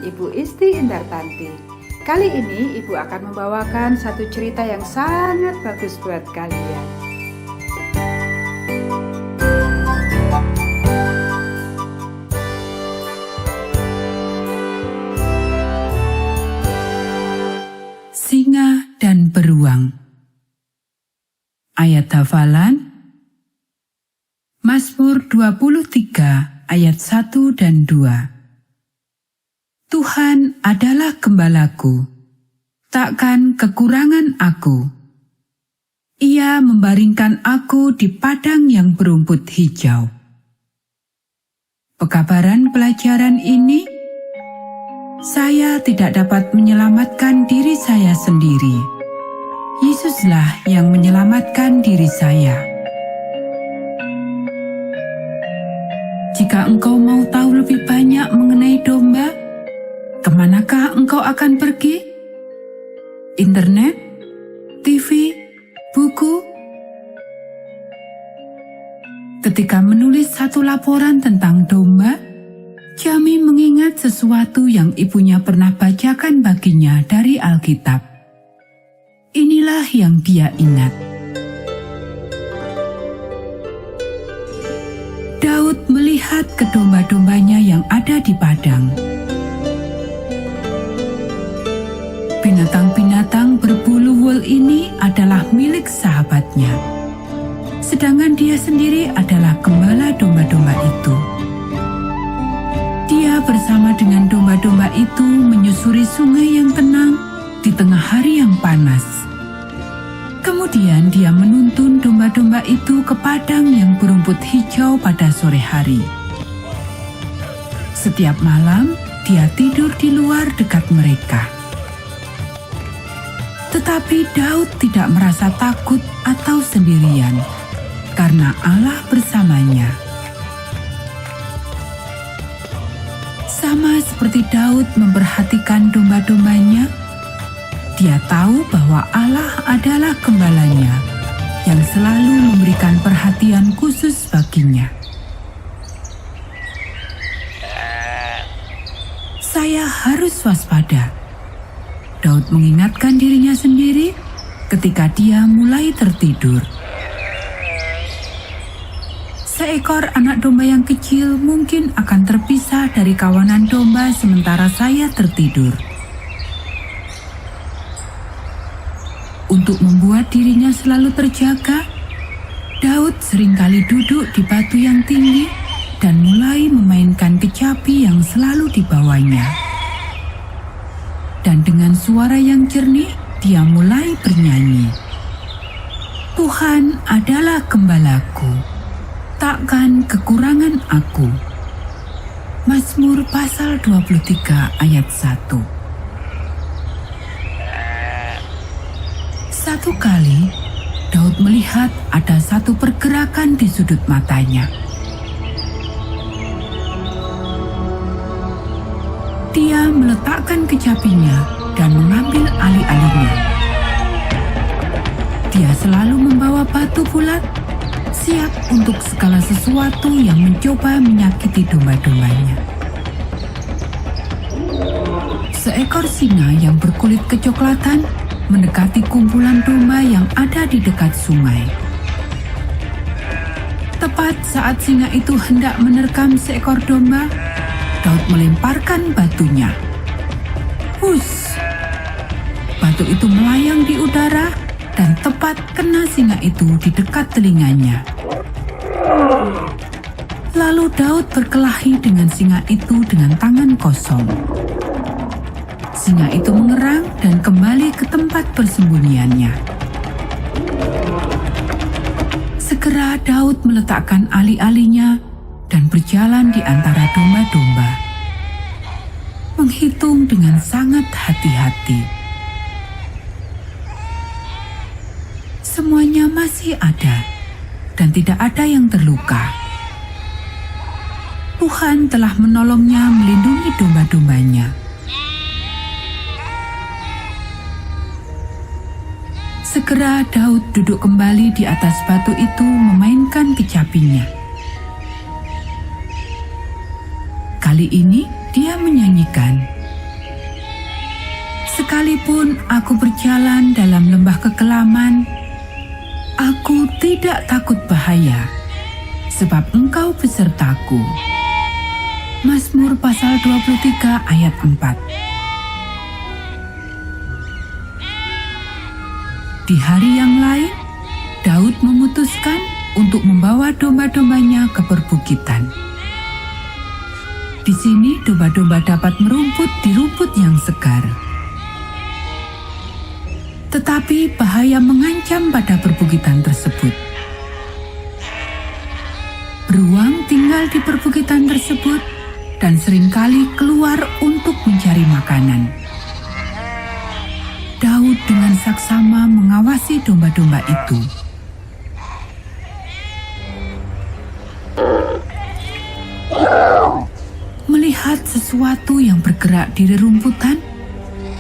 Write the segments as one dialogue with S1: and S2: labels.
S1: Ibu Isti Indartanti. Kali ini Ibu akan membawakan satu cerita yang sangat bagus buat kalian.
S2: Singa dan beruang. Ayat hafalan Mazmur 23 ayat 1 dan 2. Tuhan adalah gembalaku, takkan kekurangan aku. Ia membaringkan aku di padang yang berumput hijau. Pekabaran pelajaran ini, saya tidak dapat menyelamatkan diri saya sendiri. Yesuslah yang menyelamatkan diri saya. Jika engkau mau tahu lebih banyak mengenai domba, kemanakah engkau akan pergi? Internet? TV? Buku? Ketika menulis satu laporan tentang domba, Jami mengingat sesuatu yang ibunya pernah bacakan baginya dari Alkitab. Inilah yang dia ingat. Daud melihat ke domba-dombanya yang ada di padang. Binatang-binatang berbulu wol ini adalah milik sahabatnya, sedangkan dia sendiri adalah gembala domba-domba itu. Dia bersama dengan domba-domba itu menyusuri sungai yang tenang di tengah hari yang panas. Kemudian dia menuntun domba-domba itu ke padang yang berumput hijau pada sore hari. Setiap malam, dia tidur di luar dekat mereka. Tetapi Daud tidak merasa takut atau sendirian, karena Allah bersamanya. Sama seperti Daud memperhatikan domba-dombanya, dia tahu bahwa Allah adalah gembalanya yang selalu memberikan perhatian khusus baginya. Saya harus waspada. Daud mengingatkan dirinya sendiri ketika dia mulai tertidur. Seekor anak domba yang kecil mungkin akan terpisah dari kawanan domba sementara saya tertidur. Untuk membuat dirinya selalu terjaga, Daud seringkali duduk di batu yang tinggi dan mulai memainkan kecapi yang selalu dibawanya. Dan dengan suara yang jernih, dia mulai bernyanyi. Tuhan adalah gembalaku, takkan kekurangan aku. Mazmur pasal 23 ayat 1. Satu kali, Daud melihat ada satu pergerakan di sudut matanya. Dia meletakkan kecapinya dan mengambil alih-alihnya. Dia selalu membawa batu bulat, siap untuk segala sesuatu yang mencoba menyakiti domba-dombanya. Seekor singa yang berkulit kecoklatan mendekati kumpulan domba yang ada di dekat sungai. Tepat saat singa itu hendak menerkam seekor domba, Daud melemparkan batunya. Hus! Batu itu melayang di udara dan tepat kena singa itu di dekat telinganya. Lalu Daud berkelahi dengan singa itu dengan tangan kosong. Singa itu mengerang dan kembali ke tempat persembunyiannya. Segera Daud meletakkan alih-alihnya dan berjalan di antara domba-domba, menghitung dengan sangat hati-hati. Semuanya masih ada dan tidak ada yang terluka. Tuhan telah menolongnya melindungi domba-dombanya. Segera Daud duduk kembali di atas batu itu memainkan kecapinya. Kali ini dia menyanyikan, Sekalipun aku berjalan dalam lembah kekelaman, aku tidak takut bahaya, sebab Engkau besertaku. Mazmur pasal 23 ayat 4. Di hari yang lain, Daud memutuskan untuk membawa domba-dombanya ke perbukitan. Di sini domba-domba dapat merumput di rumput yang segar. Tetapi bahaya mengancam pada perbukitan tersebut. Beruang tinggal di perbukitan tersebut dan seringkali keluar untuk mencari makanan. Daud dengan saksama mengawasi domba-domba itu. Melihat sesuatu yang bergerak di rerumputan,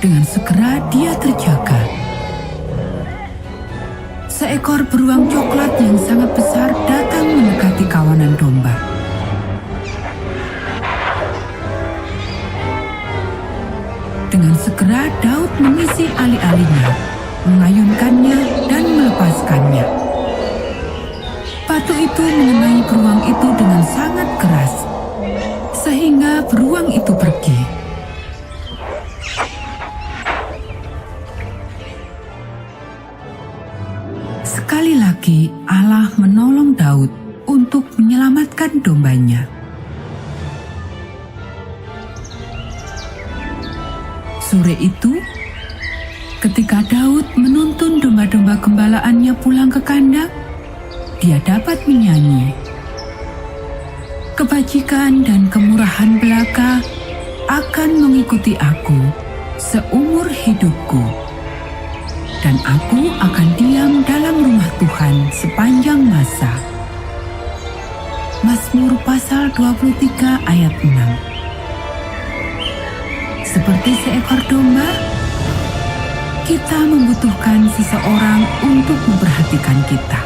S2: dengan segera dia terjaga. Seekor beruang coklat yang sangat besar datang mendekati kawanan domba. Dengan segera Daud mengisi ali-alinya, mengayunkannya dan melepaskannya. Batu itu mengenai beruang itu dengan sangat keras, sehingga beruang itu pergi. Sekali lagi Allah menolong Daud untuk menyelamatkan dombanya. Sore itu, ketika Daud menuntun domba-domba gembalaannya pulang ke kandang, dia dapat menyanyi. Kebajikan dan kemurahan belaka akan mengikuti aku seumur hidupku, dan aku akan diam dalam rumah Tuhan sepanjang masa. Mazmur pasal 23 ayat 6. Seperti seekor domba, kita membutuhkan seseorang untuk memperhatikan kita.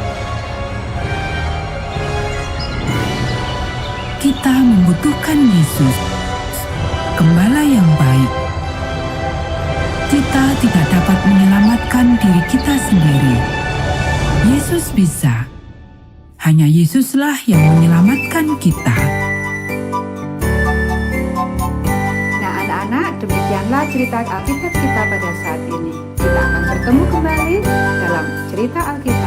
S2: Kita membutuhkan Yesus, gembala yang baik. Kita tidak dapat menyelamatkan diri kita sendiri. Yesus bisa. Hanya Yesuslah yang menyelamatkan kita.
S1: Nah anak-anak, demikianlah cerita Alkitab kita pada saat ini. Kita akan bertemu kembali dalam cerita Alkitab